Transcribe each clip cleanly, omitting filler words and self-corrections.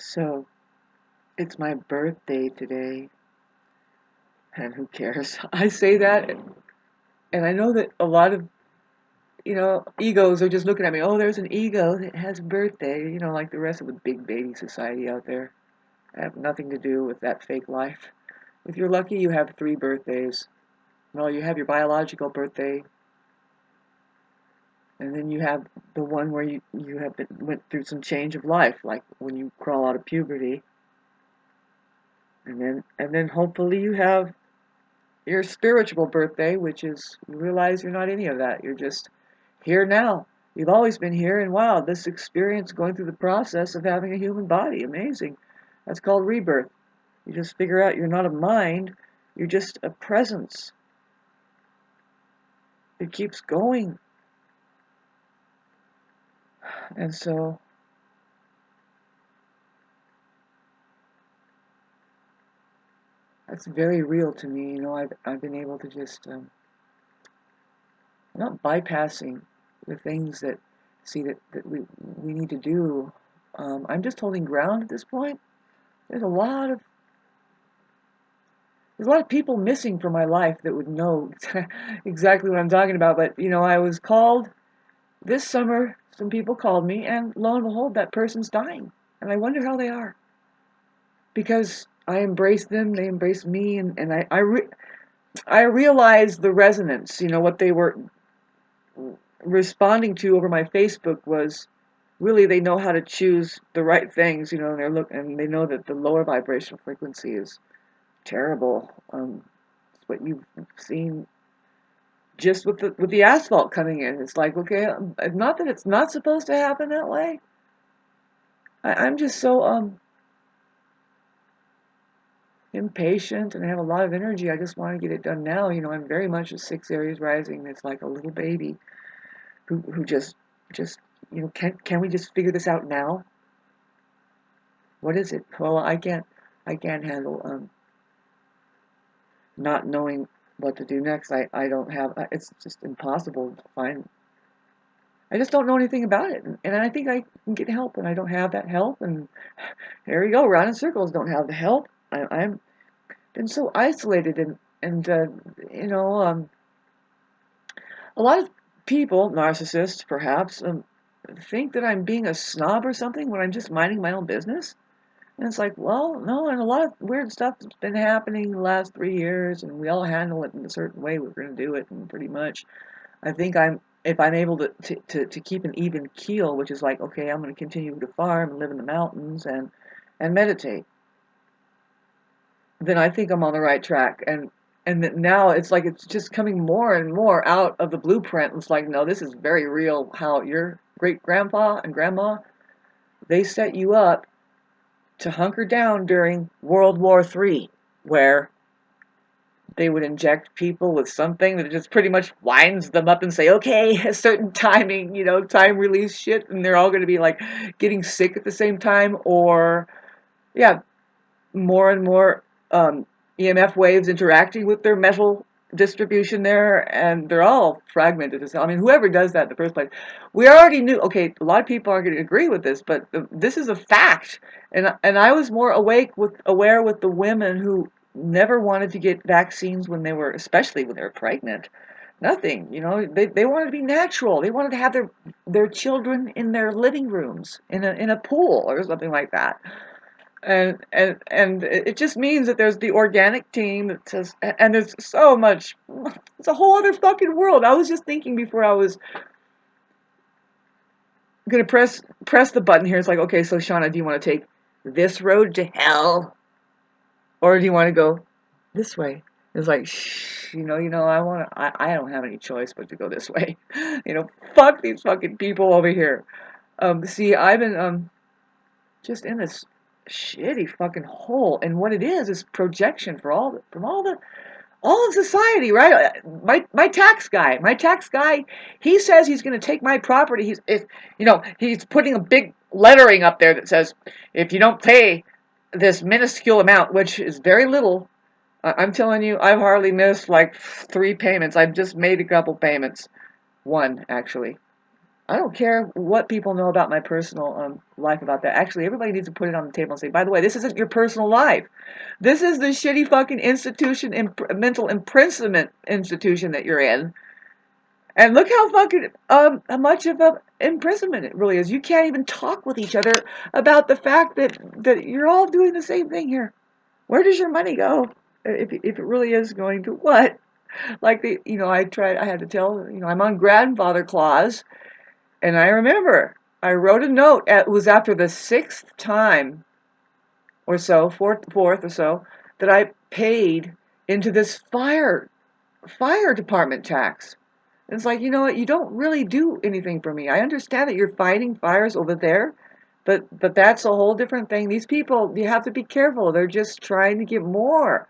So, it's my birthday today, and who cares? I say that, and I know that a lot of, egos are just looking at me. Oh, there's an ego that has a birthday, like the rest of the big baby society out there. I have nothing to do with that fake life. If you're lucky, you have 3 birthdays. Well, you have your biological birthday, and then you have the one where went through some change of life, like when you crawl out of puberty, and then hopefully you have your spiritual birthday, which is you realize you're not any of that. You're just here now. You've always been here, and wow, this experience going through the process of having a human body, amazing. That's called rebirth. You just figure out you're not a mind, you're just a presence. It keeps going. And so that's very real to me. I've been able to just not bypassing the things that we need to do. I'm just holding ground at this point. There's a lot of there's a lot of people missing from my life that would know exactly what I'm talking about. But I was called this summer. Some people called me, and lo and behold, that person's dying, and I wonder how they are because I embraced them, they embraced me, and I realized the resonance. What they were responding to over my Facebook was really they know how to choose the right things. And they know that the lower vibrational frequency is terrible. It's what you've seen just with the asphalt coming in. It's like, okay, not that it's not supposed to happen that way. I'm just so impatient, and I have a lot of energy. I just want to get it done now. I'm very much a 6 Aries rising. It's like a little baby who just can we just figure this out now? What is it? Well, I can't handle not knowing what to do next. I don't have. It's just impossible to find. I just don't know anything about it, and I think I can get help, and I don't have that help, and there we go, round in circles. Don't have the help. I'm been so isolated, and a lot of people, narcissists perhaps, think that I'm being a snob or something when I'm just minding my own business. And it's like, well, no, and a lot of weird stuff that's been happening the last 3 years, and we all handle it in a certain way. We're going to do it, and pretty much, I think if I'm able to keep an even keel, which is like, okay, I'm going to continue to farm and live in the mountains and meditate, then I think I'm on the right track. And that now it's like it's just coming more and more out of the blueprint. It's like, no, this is very real. How your great grandpa and grandma, they set you up to hunker down during World War III, where they would inject people with something that just pretty much winds them up and say, okay, a certain timing, time release shit, and they're all going to be like getting sick at the same time, or yeah, more and more EMF waves interacting with their metal distribution there, and they're all fragmented as hell. I mean, whoever does that in the first place, we already knew. Okay, a lot of people aren't going to agree with this, but this is a fact. And I was more aware with the women who never wanted to get vaccines especially when they were pregnant. Nothing, they wanted to be natural. They wanted to have their children in their living rooms in a pool or something like that. And it just means that there's the organic team that says, and there's so much. It's a whole other fucking world. I was just thinking before I was gonna press the button here. It's like, okay, so Shauna, do you want to take this road to hell, or do you want to go this way? It's like, shh, I don't have any choice but to go this way. Fuck these fucking people over here. See, I've been just in this shitty fucking hole, and what it is projection from all of society, right? My tax guy, he says he's going to take my property. He's putting a big lettering up there that says, if you don't pay this minuscule amount, which is very little. I'm telling you, I've hardly missed like 3 payments. I've just made a couple payments, one actually. I don't care what people know about my personal life about that. Actually, everybody needs to put it on the table and say, by the way, this isn't your personal life. This is the shitty fucking institution, mental imprisonment institution that you're in. And look how fucking how much of a imprisonment it really is. You can't even talk with each other about the fact that you're all doing the same thing here. Where does your money go? If it really is going to what? Like I had to tell, I'm on grandfather clause, and I remember I wrote a note. It was after the sixth time or so, fourth or so, that I paid into this fire department tax. It's like, you know what, you don't really do anything for me. I understand that you're fighting fires over there, but that's a whole different thing. These people, you have to be careful. They're just trying to get more.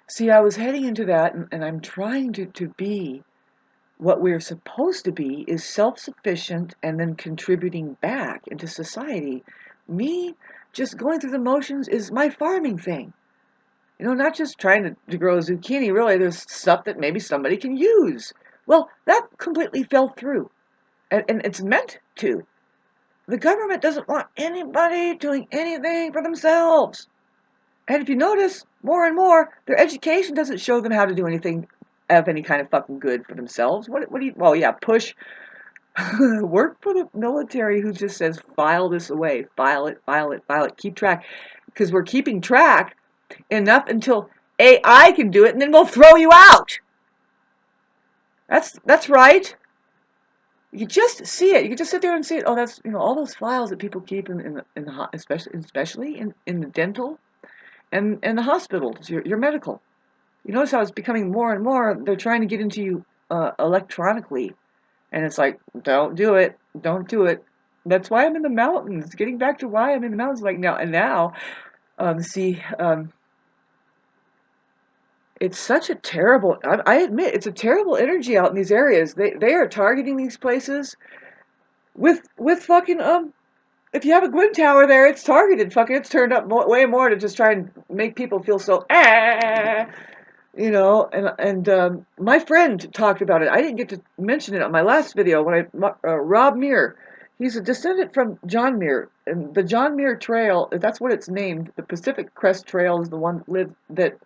See, I was heading into that, and I'm trying to be what we're supposed to be, is self-sufficient and then contributing back into society. Me just going through the motions is my farming thing. Not just trying to grow a zucchini. Really, there's stuff that maybe somebody can use. Well, that completely fell through. And it's meant to. The government doesn't want anybody doing anything for themselves. And if you notice, more and more, their education doesn't show them how to do anything of any kind of fucking good for themselves. What do you, well, yeah, push, work for the military who just says, file this away, file it, file it, file it, keep track. Because we're keeping track enough until AI can do it, and then we'll throw you out. That's right. You just see it. You can just sit there and see it. Oh, that's all those files that people keep in the especially in the dental and the hospitals, your medical. You notice how it's becoming more and more. They're trying to get into you electronically, and it's like, don't do it, don't do it. That's why I'm in the mountains. Getting back to why I'm in the mountains, like now, see, it's such a terrible. I admit it's a terrible energy out in these areas. They are targeting these places with fucking If you have a Gwyn Tower there, it's targeted. Fucking, it's turned up way more to just try and make people feel so And my friend talked about it. I didn't get to mention it on my last video when Rob Muir. He's a descendant from John Muir, and the John Muir Trail. That's what it's named. The Pacific Crest Trail is the one that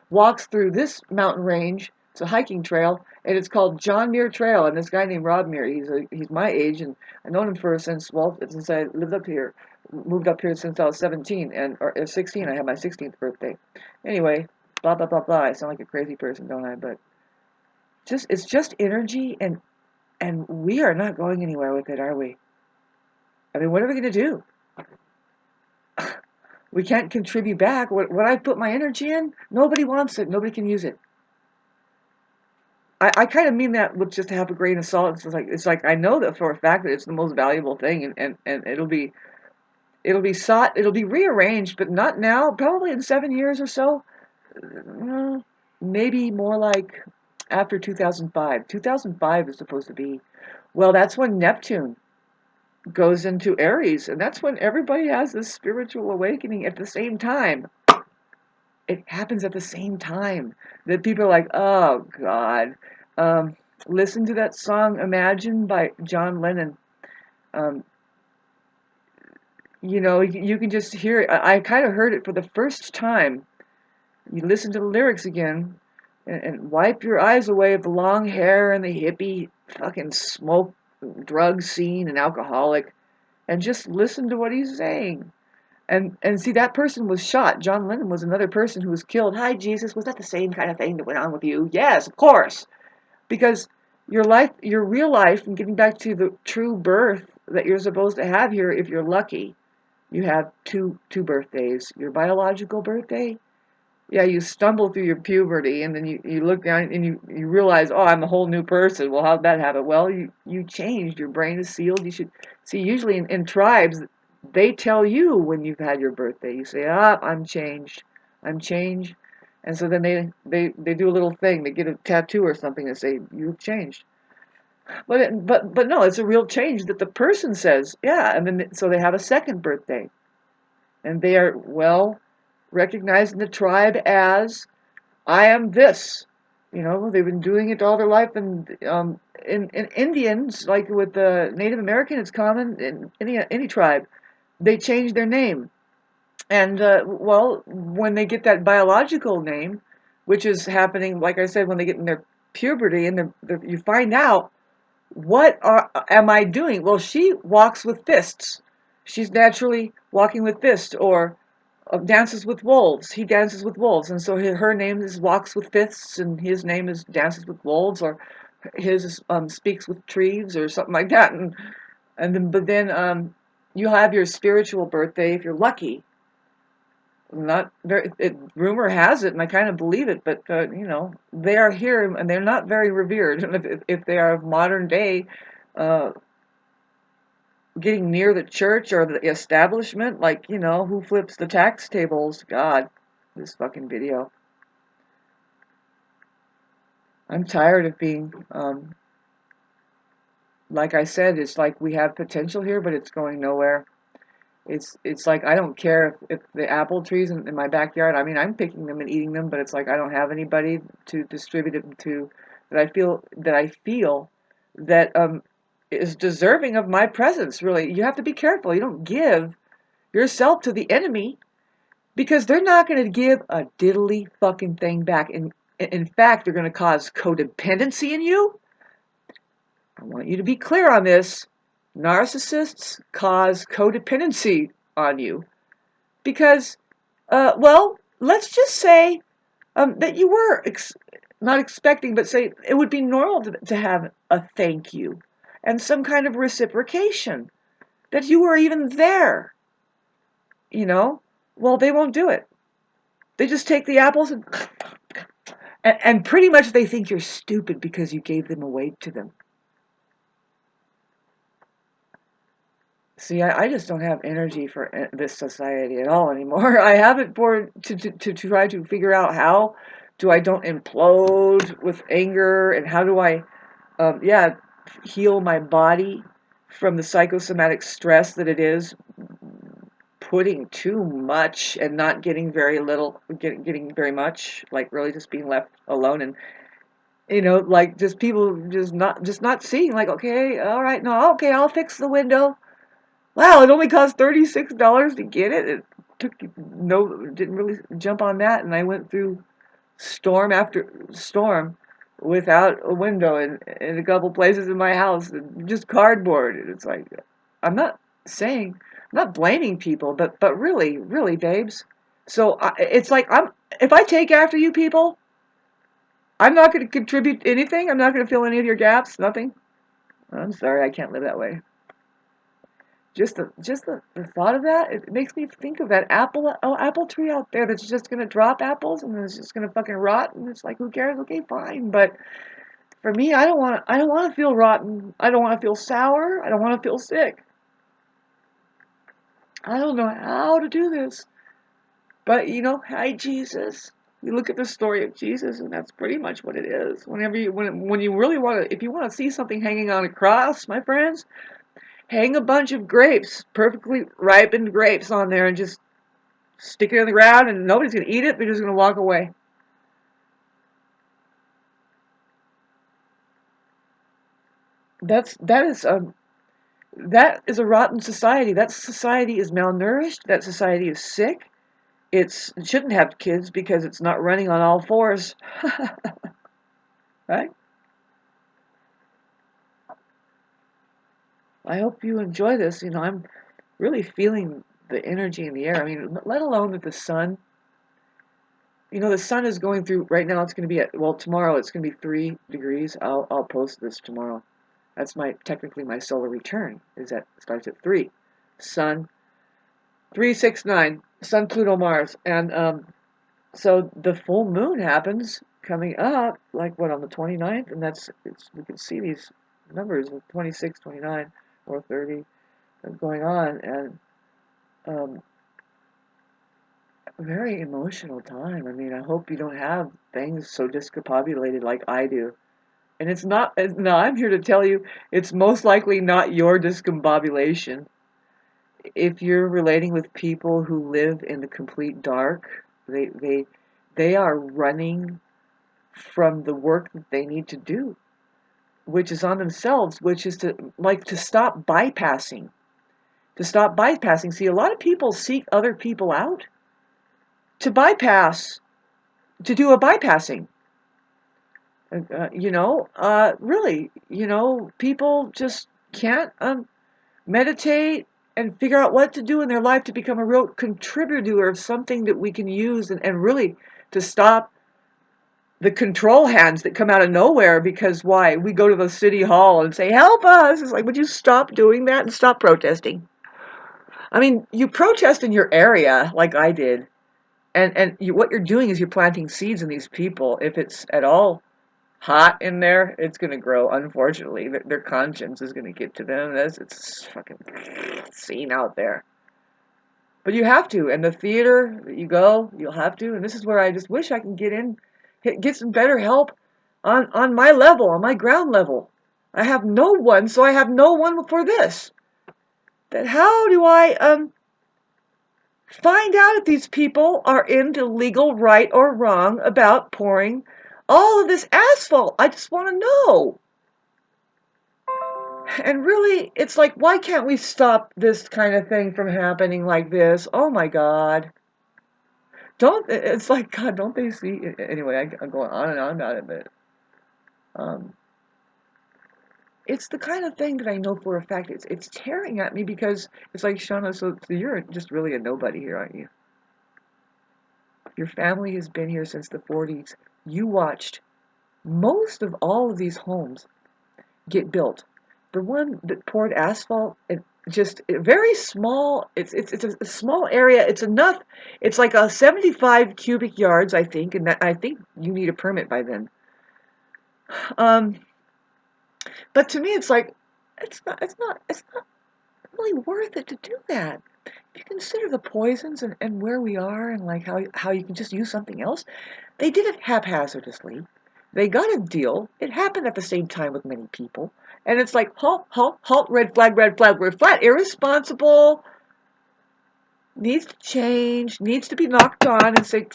walks through this mountain range. It's a hiking trail, and it's called John Muir Trail. And this guy named Rob Muir, he's my age, and I've known him since I lived up here, moved up here since I was 17 or 16. I had my 16th birthday. Anyway, blah blah blah blah. I sound like a crazy person, don't I? But it's just energy, and we are not going anywhere with it, are we? I mean, what are we going to do? We can't contribute back. What I put my energy in, nobody wants it. Nobody can use it. I kind of mean that with just half a grain of salt. It's like I know that for a fact that it's the most valuable thing, and it'll be sought, it'll be rearranged, but not now. Probably in 7 years or so. Maybe more like after 2005. 2005 is supposed to be, well, that's when Neptune goes into Aries, and that's when everybody has this spiritual awakening at the same time. It happens at the same time that people are like, oh, God. Listen to that song, Imagine, by John Lennon. You can just hear it. I kind of heard it for the first time. You listen to the lyrics again, and wipe your eyes away of the long hair and the hippie fucking smoke drug scene and alcoholic, and just listen to what he's saying. And see, that person was shot. John Lennon was another person who was killed. Hi, Jesus. Was that the same kind of thing that went on with you? Yes, of course. Because your real life, and getting back to the true birth that you're supposed to have here, if you're lucky, you have two birthdays. Your biological birthday, yeah, you stumble through your puberty, and then you look down and you realize, oh, I'm a whole new person. Well, how'd that happen? Well, you changed. Your brain is sealed. You should see, usually in tribes, they tell you when you've had your birthday. You say, I'm changed. I'm changed. And so then they do a little thing. They get a tattoo or something and say, you've changed. But no, it's a real change that the person says, yeah. And then so they have a second birthday. And they are, well, recognizing the tribe as I am this. You know, they've been doing it all their life, and in Indians, like with the Native American, it's common in any tribe. They change their name, and well, when they get that biological name, which is happening, like I said, when they get in their puberty, and you find out am I doing? Well, she walks with fists. She's naturally walking with fists, or dances with wolves. He dances with wolves, and so her name is walks with fists, and his name is dances with wolves, or his speaks with trees, or something like that. But then you have your spiritual birthday if you're lucky. Not very. Rumor has it, and I kind of believe it, but you know, they are here and they're not very revered. If they are of modern day, uh, getting near the church or the establishment, like, you know, who flips the tax tables? God, this fucking video. I'm tired of being, like I said, it's like we have potential here, but it's going nowhere. It's like I don't care if the apple trees in my backyard. I mean, I'm picking them and eating them, but it's like I don't have anybody to distribute them to that I feel that is deserving of my presence. Really, you have to be careful. You don't give yourself to the enemy because they're not going to give a diddly fucking thing back. In fact, they're going to cause codependency in you. I want you to be clear on this. Narcissists cause codependency on you because, well, let's just say that you were not expecting, but say it would be normal to have a thank you and some kind of reciprocation, that you were even there, you know? Well, they won't do it. They just take the apples and pretty much they think you're stupid because you gave them away to them. See, I just don't have energy for this society at all anymore. I have it to try to figure out how do I don't implode with anger, and how do I, yeah, heal my body from the psychosomatic stress that it is putting too much and not getting very little, getting very much, like really just being left alone, and you know, like just people just not seeing, like, okay, all right, no, okay, I'll fix the window. Wow, it only cost $36 to get it. It took no, didn't really jump on that, and I went through storm after storm without a window in a couple places in my house, and just cardboard. And it's like, I'm not blaming people, but really, really, babes. So it's like if I take after you people, I'm not going to contribute anything. I'm not going to fill any of your gaps. Nothing. I'm sorry, I can't live that way. Just the thought of that, it makes me think of that apple tree out there that's just gonna drop apples and it's just gonna fucking rot, and it's like, who cares? Okay, fine. But for me, I don't wanna feel rotten. I don't wanna feel sour. I don't wanna feel sick. I don't know how to do this. But you know, hi Jesus. You look at the story of Jesus, and that's pretty much what it is. When you really want to, if you want to see something hanging on a cross, my friends, hang a bunch of grapes, perfectly ripened grapes, on there, and just stick it on the ground, and nobody's going to eat it. They're just going to walk away. That is a rotten society. That society is malnourished. That society is sick. It shouldn't have kids because it's not running on all fours, right? I hope you enjoy this. You know, I'm really feeling the energy in the air. I mean, let alone that the sun. You know, the sun is going through right now. It's going to be tomorrow it's going to be 3 degrees. I'll post this tomorrow. That's technically my solar return. Starts at 3. Sun 369. Sun, Pluto, Mars, and so the full moon happens coming up, like what, on the 29th, and we can see these numbers of 26, 29, or 30 going on, and um, a very emotional time. I mean, I hope you don't have things so discombobulated like I do. And it's not, no, I'm here to tell you, it's most likely not your discombobulation. if you're relating with people who live in the complete dark, they are running from the work that they need to do, which is on themselves, which is to stop bypassing. To stop bypassing. See, a lot of people seek other people out to bypass, to do a bypassing. Really, people just can't meditate and figure out what to do in their life to become a real contributor of something that we can use, and really to stop the control hands that come out of nowhere. Because why? We go to the city hall and say, help us. It's like, would you stop doing that and stop protesting? I mean, you protest in your area like I did, and what you're doing is you're planting seeds in these people. If it's at all hot in there, it's going to grow. Unfortunately, their conscience is going to get to them. It's fucking scene out there. But you have to, and the theater that you go, you'll have to. And this is where I just wish I can get some better help on my level, on my ground level. I have no one, so I have no one for this. That how do I find out if these people are in the legal right or wrong about pouring all of this asphalt? I just want to know. And really, it's like, why can't we stop this kind of thing from happening like this? Oh my God. It's like, God, don't they see? Anyway, I'm going on and on about it, but it's the kind of thing that I know for a fact it's tearing at me, because it's like, Shauna, so you're just really a nobody here, aren't you? Your family has been here since the 40s. You watched most of all of these homes get built. The one that poured asphalt, and just very small, it's a small area. It's enough. It's like a 75 cubic yards, I think, and I think you need a permit by then. But to me, it's like, it's not really worth it to do that. If you consider the poisons and where we are, and like how you can just use something else, they did it haphazardly. They got a deal. It happened at the same time with many people. And it's like, halt, halt, halt, red flag, red flag, red flag, irresponsible, needs to change, needs to be knocked on and say,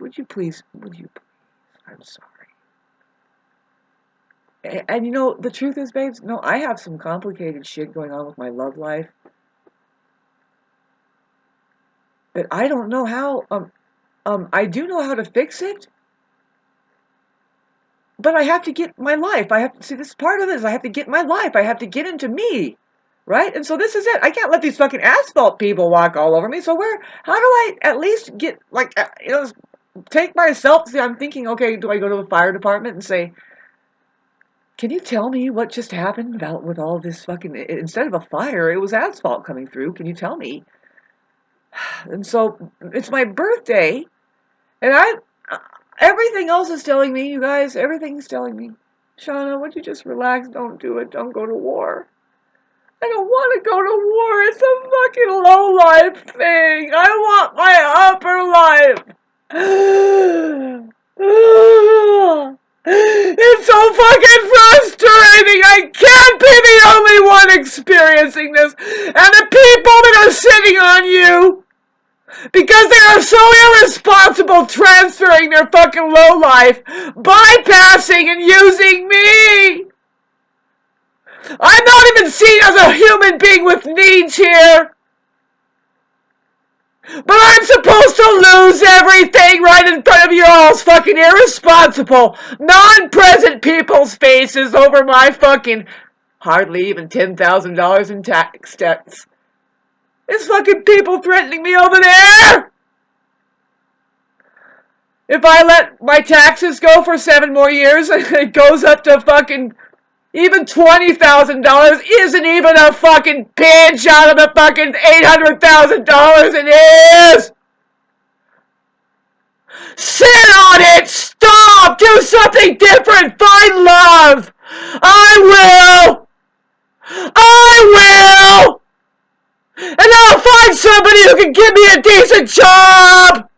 would you please, I'm sorry. And the truth is, babes, no, I have some complicated shit going on with my love life that I don't know how, I do know how to fix it, but I have to get my life. I have to see, this part of this. I have to get my life. I have to get into me, right? And so this is it. I can't let these fucking asphalt people walk all over me. So how do I at least get, like, take myself? See, I'm thinking, okay, do I go to the fire department and say, can you tell me what just happened with all this fucking, instead of a fire, it was asphalt coming through. Can you tell me? And so it's my birthday, and everything else is telling me, you guys, everything's telling me, Shauna, would you just relax? Don't do it. Don't go to war. I don't want to go to war. It's a fucking low-life thing. I want my upper life. It's so fucking frustrating. I can't be the only one experiencing this. And the people that are sitting on you, because they are so irresponsible, transferring their fucking low life, bypassing and using me. I'm not even seen as a human being with needs here. But I'm supposed to lose everything right in front of you all's fucking irresponsible, non-present people's faces over my fucking hardly even $10,000 in tax debts. There's fucking people threatening me over there. If I let my taxes go for 7 more years, it goes up to fucking even $20,000 isn't even a fucking pinch out of the fucking $800,000 it is. Sit on it. Stop. Do something different. Find love. I will. I will. And I'll find somebody who can give me a decent job.